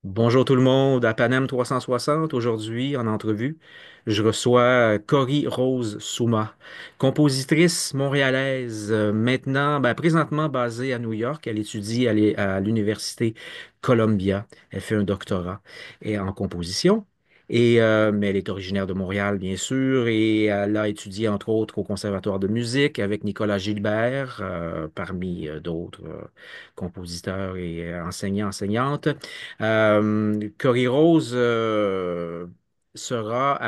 Bonjour tout le monde, à Panem 360, aujourd'hui en entrevue, je reçois Cory Rose Souma, compositrice montréalaise, maintenant, présentement basée à New York. Elle étudie à l'université Columbia. Elle fait un doctorat en composition. Mais elle est originaire de Montréal, bien sûr, et elle a étudié entre autres au Conservatoire de musique avec Nicolas Gilbert, parmi d'autres compositeurs et enseignantes. Cory Rose sera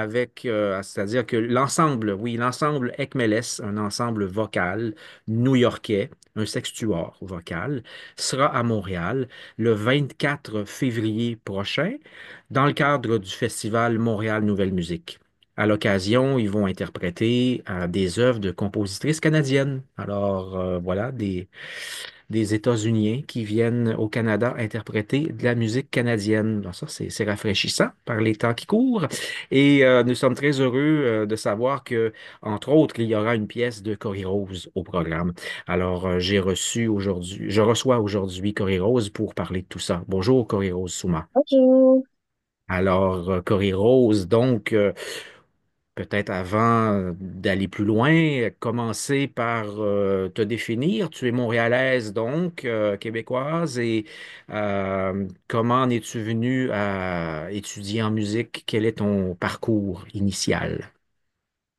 c'est-à-dire que l'ensemble, oui, l'ensemble Ekmeles, un ensemble vocal new-yorkais, un sextuor vocal, sera à Montréal le 24 février prochain dans le cadre du festival Montréal Nouvelle Musique. À l'occasion, ils vont interpréter des œuvres de compositrices canadiennes. Alors, voilà, des États-Unis qui viennent au Canada interpréter de la musique canadienne. Donc ça, c'est rafraîchissant par les temps qui courent. Et nous sommes très heureux de savoir que, entre autres, il y aura une pièce de Cory Rose au programme. Alors, je reçois aujourd'hui Cory Rose pour parler de tout ça. Bonjour, Cory Rose Souma. Bonjour. Alors, Cory Rose, donc, peut-être avant d'aller plus loin, commencer par te définir. Tu es montréalaise, donc québécoise, et comment en es-tu venue à étudier en musique? Quel est ton parcours initial?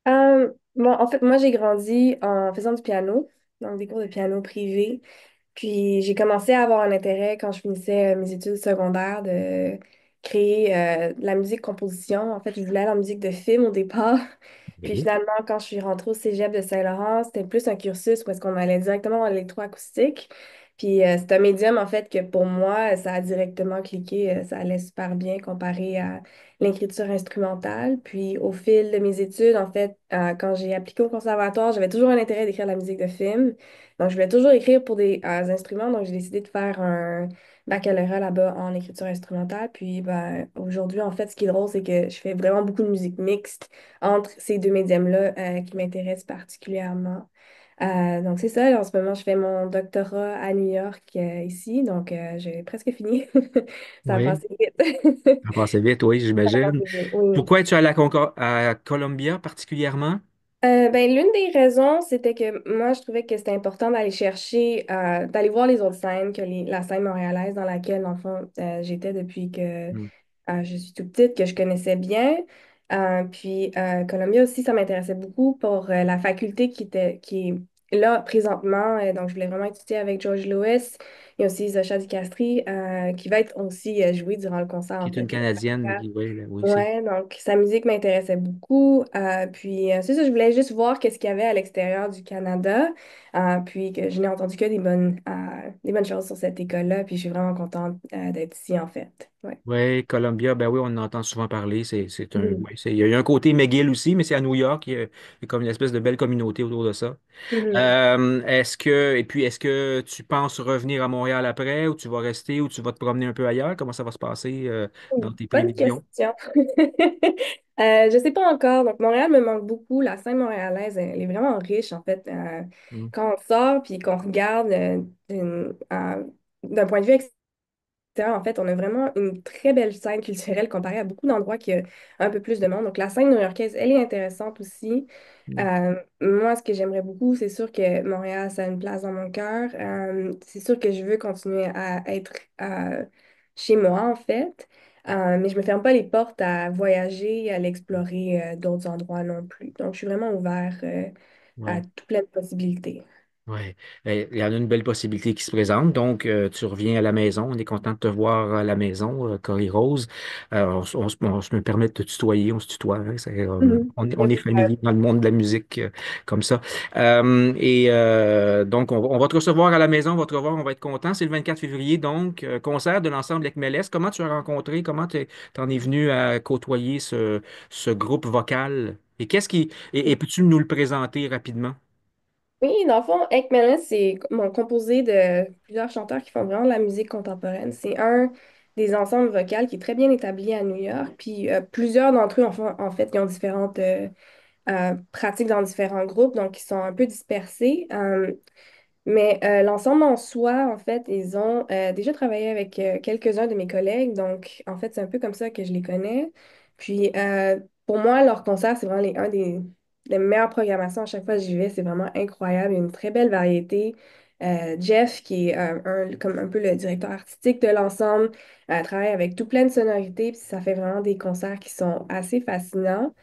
Bon, en fait, moi, j'ai grandi en faisant du piano, donc des cours de piano privés. Puis, j'ai commencé à avoir un intérêt quand je finissais mes études secondaires de créer de la musique composition. En fait, je voulais aller en musique de film au départ. Puis, Oui. finalement, quand je suis rentrée au Cégep de Saint-Laurent, c'était plus un cursus où est-ce qu'on allait directement dans l'électroacoustique. Puis, c'est un médium, en fait, que pour moi, ça a directement cliqué. Ça allait super bien comparé à l'écriture instrumentale. Puis au fil de mes études, en fait, quand j'ai appliqué au conservatoire, j'avais toujours un intérêt d'écrire de la musique de film. Donc je voulais toujours écrire pour des instruments. Donc j'ai décidé de faire un baccalauréat là-bas en écriture instrumentale. Puis ben, aujourd'hui, en fait, ce qui est drôle, c'est que je fais vraiment beaucoup de musique mixte entre ces deux médiums-là qui m'intéressent particulièrement. Donc c'est ça, en ce moment je fais mon doctorat à New York ici, donc j'ai presque fini. Ça a Oui. passé vite. Ça passait vite, oui, Ah, j'imagine. c'est bien, oui. Pourquoi es-tu à à Columbia particulièrement? Ben, l'une des raisons, c'était que moi, je trouvais que c'était important d'aller chercher, d'aller voir les autres scènes que la scène montréalaise dans laquelle, en fond, j'étais depuis que Hmm. je suis toute petite, que je connaissais bien. Puis, Columbia aussi, ça m'intéressait beaucoup pour la faculté qui est là présentement. Donc, je voulais vraiment étudier avec George Lewis. Il y a aussi Zocha Dicastri, qui va être aussi joué durant le concert, Qui en est une fait. Canadienne, oui, oui, oui, c'est. Ouais, donc sa musique m'intéressait beaucoup. Puis c'est ça, je voulais juste voir qu'est-ce qu'il y avait à l'extérieur du Canada. Puis que je n'ai entendu que des bonnes choses sur cette école-là. Puis je suis vraiment contente d'être ici, en fait. Ouais. Oui, Columbia, ben oui, on en entend souvent parler. Mhm. Oui, il y a eu un côté McGill aussi, mais c'est à New York. Il y a comme une espèce de belle communauté autour de ça. Mhm. Est-ce que tu penses revenir à Montréal après, ou tu vas rester, ou tu vas te promener un peu ailleurs? Comment ça va se passer, dans tes Bonne prévisions? question. Je sais pas encore. Donc, Montréal me manque beaucoup. La scène montréalaise, elle est vraiment riche, en fait. Hmm. Quand on sort puis qu'on regarde d'un point de vue en fait, on a vraiment une très belle scène culturelle comparée à beaucoup d'endroits qui ont un peu plus de monde. Donc, la scène new-yorkaise, elle est intéressante aussi. Hmm. Moi, ce que j'aimerais beaucoup, c'est sûr que Montréal, ça a une place dans mon cœur. C'est sûr que je veux continuer à être chez moi, en fait. Mais je me ferme pas les portes à voyager, à aller explorer d'autres endroits non plus. Donc, je suis vraiment ouverte à Ouais. tout plein de possibilités. Oui, il y en a une belle possibilité qui se présente. Donc, tu reviens à la maison. On est content de te voir à la maison, Cory Rose. On se me permet de te tutoyer, on se tutoie, hein, Mhm. on est familier dans le monde de la musique, comme ça. Donc, on va te recevoir à la maison, on va te revoir, on va être content. C'est le 24 février, donc, concert de l'ensemble avec Mélès. Comment tu as rencontré, comment t'en es venu à côtoyer ce groupe vocal? Et peux-tu nous le présenter rapidement? Oui, dans le fond, Hank Mellon, c'est composé de plusieurs chanteurs qui font vraiment de la musique contemporaine. C'est un des ensembles vocaux qui est très bien établi à New York. Puis plusieurs d'entre eux, en fait, ils ont différentes pratiques dans différents groupes, donc ils sont un peu dispersés. Mais l'ensemble en soi, en fait, ils ont déjà travaillé avec quelques-uns de mes collègues. Donc, en fait, c'est un peu comme ça que je les connais. Puis, pour moi, leur concert, c'est vraiment un des meilleures programmations. À chaque fois que j'y vais, c'est vraiment incroyable. Il y a une très belle variété. Jeff, qui est comme un peu le directeur artistique de l'ensemble, travaille avec tout plein de sonorités. Puis, ça fait vraiment des concerts qui sont assez fascinants.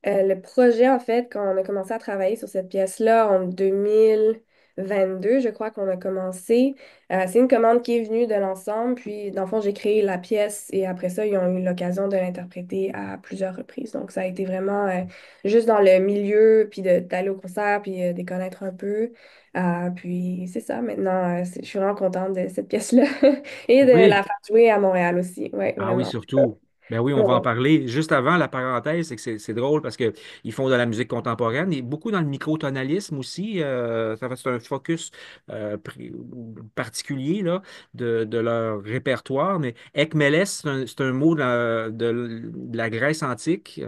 Le projet, en fait, quand on a commencé à travailler sur cette pièce-là en 2022, je crois qu'on a commencé, c'est une commande qui est venue de l'ensemble, puis dans le fond, j'ai créé la pièce et après ça, ils ont eu l'occasion de l'interpréter à plusieurs reprises. Donc, ça a été vraiment juste dans le milieu, puis d'aller au concert, puis de les connaître un peu. Puis c'est ça, maintenant, je suis vraiment contente de cette pièce-là et de Oui. la faire jouer à Montréal aussi. Oui, Ah oui, vraiment. surtout. Ben oui, on va en Ouais. parler. Juste avant, la parenthèse, c'est que c'est drôle parce qu'ils font de la musique contemporaine et beaucoup dans le microtonalisme aussi. C'est un focus particulier là, de leur répertoire. Mais ekmeles, c'est un mot de la Grèce antique,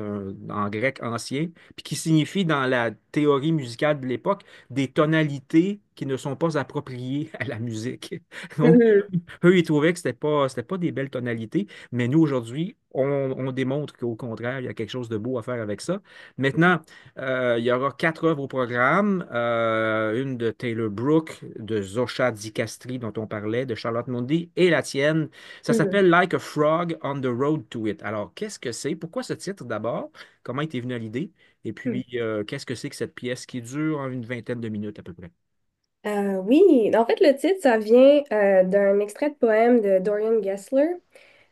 en grec ancien, puis qui signifie dans la théorie musicale de l'époque des tonalités qui ne sont pas appropriées à la musique. Donc, Mhm. eux, ils trouvaient que c'était pas des belles tonalités. Mais nous, aujourd'hui, on démontre qu'au contraire, il y a quelque chose de beau à faire avec ça. Maintenant, il y aura 4 œuvres au programme. Une de Taylor Brook, de Zosha Dicastri, dont on parlait, de Charlotte Mundy, et la tienne. Ça Mhm. s'appelle Like a Frog on the Road to It. Alors, qu'est-ce que c'est? Pourquoi ce titre d'abord? Comment il t'est venu à l'idée? Et puis, qu'est-ce que c'est que cette pièce qui dure une vingtaine de minutes à peu près? Oui, en fait, le titre, ça vient d'un extrait de poème de Dorian Gessler.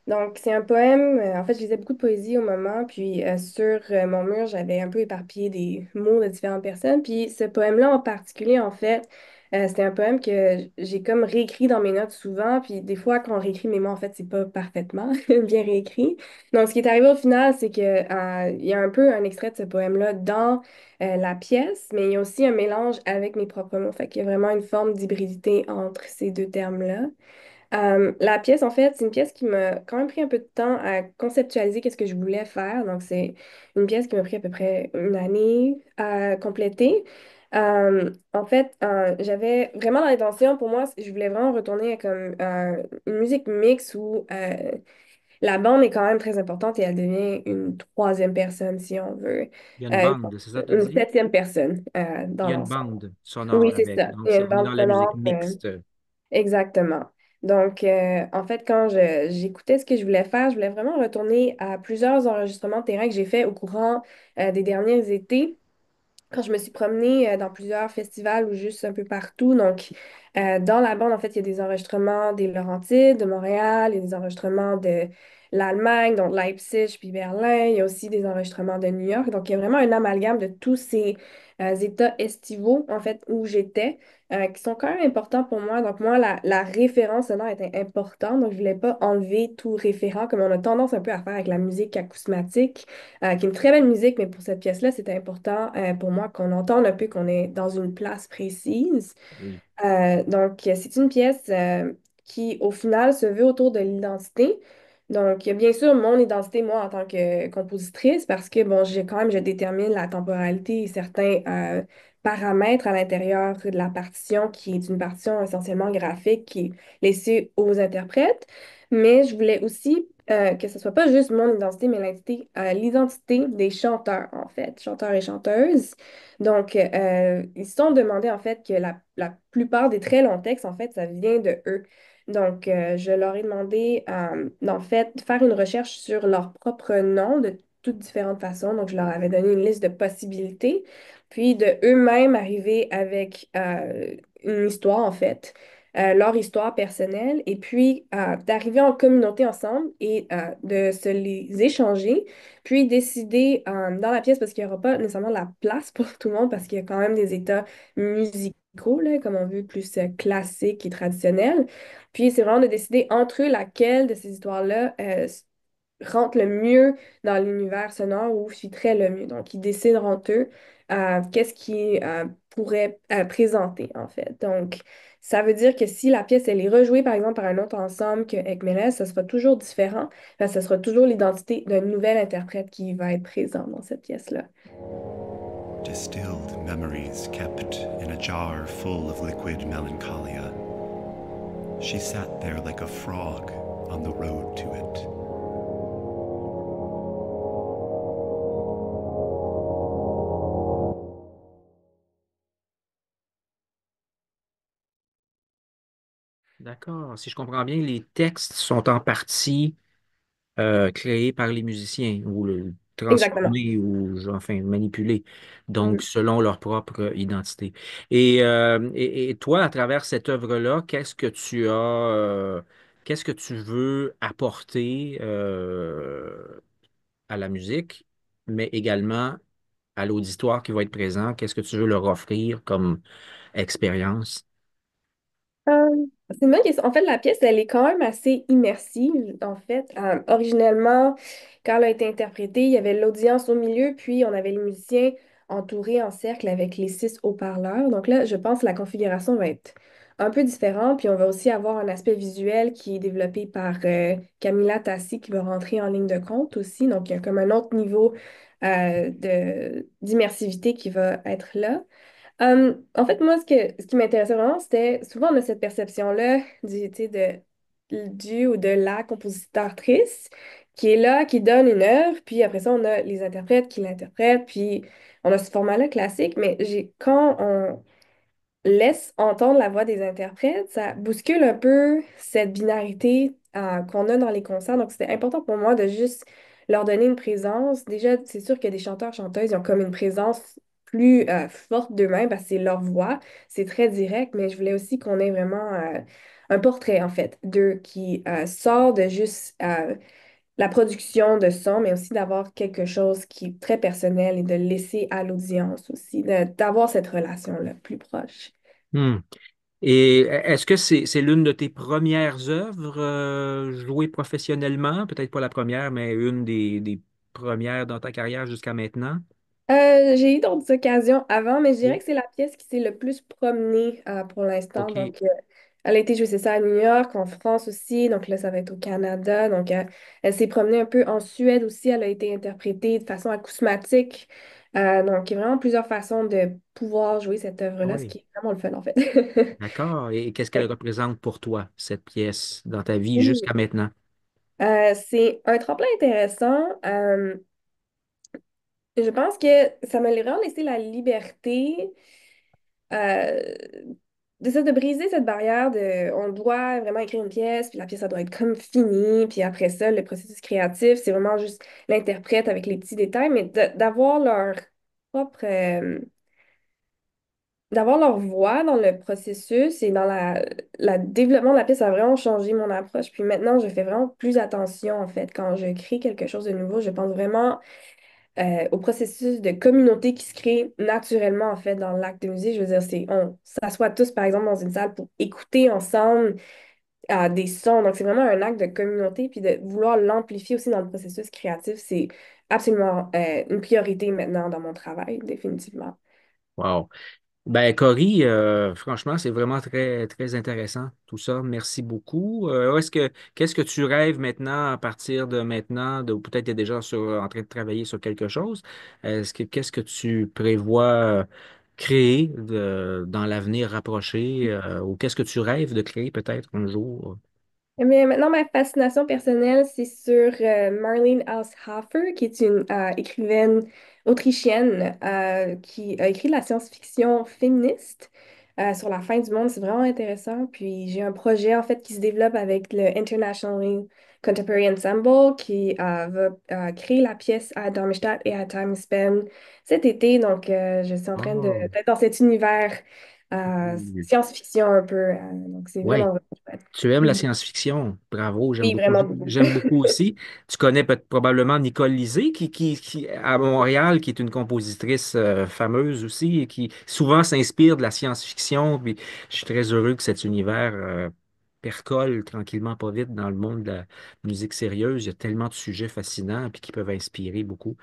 Donc, c'est un poème. En fait, je lisais beaucoup de poésie au moment, puis sur mon mur, j'avais un peu éparpillé des mots de différentes personnes. Puis ce poème-là en particulier, en fait, c'était un poème que j'ai comme réécrit dans mes notes souvent. Puis des fois, quand on réécrit mes mots, en fait, c'est pas parfaitement bien réécrit. Donc, ce qui est arrivé au final, c'est que il y a un peu un extrait de ce poème-là dans la pièce, mais il y a aussi un mélange avec mes propres mots. Fait qu'il y a vraiment une forme d'hybridité entre ces deux termes-là. La pièce, en fait, c'est une pièce qui m'a quand même pris un peu de temps à conceptualiser qu'est-ce que je voulais faire. Donc, c'est une pièce qui m'a pris à peu près une année à compléter. En fait, j'avais vraiment l'intention, pour moi, je voulais vraiment retourner à comme une musique mixte où la bande est quand même très importante et elle devient une troisième personne, si on veut. Il y a une Euh, bande, c'est ça que tu as une dit? septième personne dans Il y a une l'ensemble. bande sonore Oui, c'est avec. ça. Donc, Il y a une on est bande dans la musique sonore. mixte. Exactement. Donc, en fait, j'écoutais ce que je voulais faire, je voulais vraiment retourner à plusieurs enregistrements de terrain que j'ai fait au courant des derniers étés quand je me suis promenée dans plusieurs festivals ou juste un peu partout. Donc, dans la bande, en fait, il y a des enregistrements des Laurentides, de Montréal, il y a des enregistrements de l'Allemagne, donc Leipzig puis Berlin. Il y a aussi des enregistrements de New York. Donc, il y a vraiment un amalgame de tous ces États estivaux, en fait, où j'étais, qui sont quand même importants pour moi. Donc, moi, la référence sonore était importante. Donc, je voulais pas enlever tout référent, comme on a tendance un peu à faire avec la musique acousmatique qui est une très belle musique, mais pour cette pièce-là, c'était important pour moi qu'on entende un peu qu'on est dans une place précise. Oui. C'est une pièce qui, au final, se veut autour de l'identité. Donc, il y a bien sûr mon identité, moi, en tant que compositrice, parce que, bon, je détermine la temporalité et certains paramètres à l'intérieur de la partition, qui est une partition essentiellement graphique, qui est laissée aux interprètes. Mais je voulais aussi que ce soit pas juste mon identité, mais l'identité des chanteurs, en fait, chanteurs et chanteuses. Donc, ils se sont demandé en fait que la plupart des très longs textes, en fait, ça vient de eux. Donc, je leur ai demandé, en fait, de faire une recherche sur leur propre nom de toutes différentes façons. Donc, je leur avais donné une liste de possibilités, puis de eux-mêmes arriver avec une histoire, en fait, leur histoire personnelle, et puis d'arriver en communauté ensemble et de se les échanger puis décider dans la pièce, parce qu'il n'y aura pas nécessairement la place pour tout le monde, parce qu'il y a quand même des états musicaux micro, là, comme on veut, plus classique et traditionnel. Puis c'est vraiment de décider entre eux laquelle de ces histoires-là rentre le mieux dans l'univers sonore ou fitterait le mieux. Donc, ils décident entre eux qu'est-ce qui pourrait présenter, en fait. Donc, ça veut dire que si la pièce, elle est rejouée, par exemple, par un autre ensemble que Ekmeles, ça sera toujours différent. Parce que ça sera toujours l'identité d'un nouvel interprète qui va être présent dans cette pièce-là. Distilled memories kept in a jar full of liquid melancholia. She sat there like a frog on the road to it. D'accord. Si je comprends bien, les textes sont en partie créés par les musiciens ou Exactement. transformés ou enfin manipulés, donc Mhm. selon leur propre identité. Et toi, à travers cette œuvre-là, qu'est-ce que tu veux apporter à la musique, mais également à l'auditoire qui va être présent? Qu'est-ce que tu veux leur offrir comme expérience? Euh, c'est une bonne question. En fait, la pièce, elle est quand même assez immersive. En fait, originellement, quand elle a été interprétée, il y avait l'audience au milieu, puis on avait les musiciens entourés en cercle avec les 6 haut-parleurs. Donc là, je pense que la configuration va être un peu différente, puis on va aussi avoir un aspect visuel qui est développé par Camilla Tassi qui va rentrer en ligne de compte aussi. Donc, il y a comme un autre niveau d'immersivité qui va être là. En fait, moi, ce qui m'intéressait vraiment, c'était souvent on a cette perception-là tu sais, du ou de la compositeur-trice qui est là, qui donne une œuvre, puis après ça, on a les interprètes qui l'interprètent, puis on a ce format-là classique, mais quand on laisse entendre la voix des interprètes, ça bouscule un peu cette binarité qu'on a dans les concerts. Donc, c'était important pour moi de juste leur donner une présence. Déjà, c'est sûr que des chanteurs, chanteuses, ils ont comme une présence plus forte d'eux-mêmes parce que c'est leur voix. C'est très direct, mais je voulais aussi qu'on ait vraiment un portrait, en fait, d'eux qui sort de juste la production de son, mais aussi d'avoir quelque chose qui est très personnel et de le laisser à l'audience aussi, d'avoir cette relation-là plus proche. Hmm. Et est-ce que c'est l'une de tes premières œuvres jouées professionnellement? Peut-être pas la première, mais une des premières dans ta carrière jusqu'à maintenant? J'ai eu d'autres occasions avant, mais je dirais Oui. que c'est la pièce qui s'est le plus promenée pour l'instant. OK. Donc, elle a été jouée, c'est ça, à New York, en France aussi. Donc là, ça va être au Canada. Donc, elle s'est promenée un peu en Suède aussi. Elle a été interprétée de façon acousmatique. Donc, il y a vraiment plusieurs façons de pouvoir jouer cette œuvre-là, ce Oui. qui est vraiment le fun, en fait. D'accord. Et qu'est-ce qu'elle représente pour toi, cette pièce, dans ta vie Oui. jusqu'à maintenant? C'est un tremplin intéressant. Je pense que ça m'a vraiment laissé la liberté euh, de briser cette barrière de on doit vraiment écrire une pièce, puis la pièce, ça doit être comme finie, puis après ça, le processus créatif, c'est vraiment juste l'interprète avec les petits détails, mais d'avoir leur propre, d'avoir leur voix dans le processus et dans la développement de la pièce, ça a vraiment changé mon approche. Puis maintenant, je fais vraiment plus attention, en fait, quand je crée quelque chose de nouveau, je pense vraiment au processus de communauté qui se crée naturellement, en fait, dans l'acte de musique. Je veux dire, on s'assoit tous, par exemple, dans une salle pour écouter ensemble des sons. Donc, c'est vraiment un acte de communauté. Puis de vouloir l'amplifier aussi dans le processus créatif, c'est absolument une priorité maintenant dans mon travail, définitivement. Wow. Ben, Cory, franchement, c'est vraiment très, très intéressant tout ça. Merci beaucoup. Qu'est-ce que tu rêves maintenant à partir de maintenant, de peut-être tu es déjà en train de travailler sur quelque chose. Qu'est-ce que tu prévois créer dans l'avenir rapproché, ou qu'est-ce que tu rêves de créer peut-être un jour? Mais maintenant, ma fascination personnelle, c'est sur Marlene Haushofer, qui est une écrivaine autrichienne qui a écrit de la science-fiction féministe sur la fin du monde. C'est vraiment intéressant. Puis j'ai un projet en fait qui se développe avec le International Contemporary Ensemble qui va créer la pièce à Darmstadt et à Times Square cet été. Donc je suis en train Oh, d'être dans cet univers oui. science-fiction un peu. Donc c'est Ouais. vraiment. Tu aimes la science-fiction? Bravo, Oui, vraiment beaucoup. j'aime beaucoup aussi. Tu connais probablement Nicole Lisée, à Montréal, qui est une compositrice fameuse aussi, et qui souvent s'inspire de la science-fiction. Puis je suis très heureux que cet univers percole tranquillement, pas vite, dans le monde de la musique sérieuse. Il y a tellement de sujets fascinants puis qui peuvent inspirer beaucoup.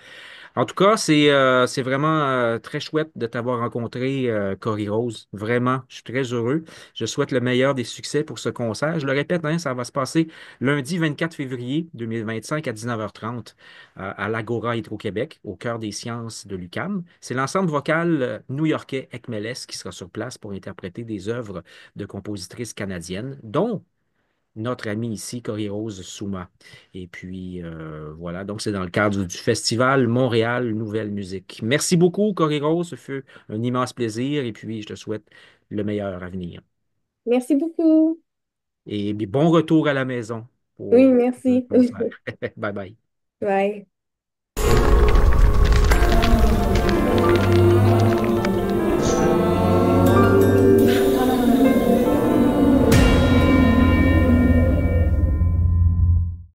En tout cas, c'est vraiment très chouette de t'avoir rencontré, Cory Rose. Vraiment, je suis très heureux. Je souhaite le meilleur des succès pour ce concert. Je le répète, hein, ça va se passer lundi 24 février 2025 à 19h30 à l'Agora Hydro-Québec, au cœur des sciences de l'UQAM. C'est l'ensemble vocal new-yorkais Ekmeles qui sera sur place pour interpréter des œuvres de compositrices canadiennes, dont notre ami ici, Cory-Rose Souma. Et puis, voilà, donc c'est dans le cadre du festival Montréal Nouvelle Musique. Merci beaucoup, Cory-Rose, ce fut un immense plaisir et puis je te souhaite le meilleur à venir. Merci beaucoup. Et puis, bon retour à la maison Oui, pour le merci. concert. Bye bye. Bye.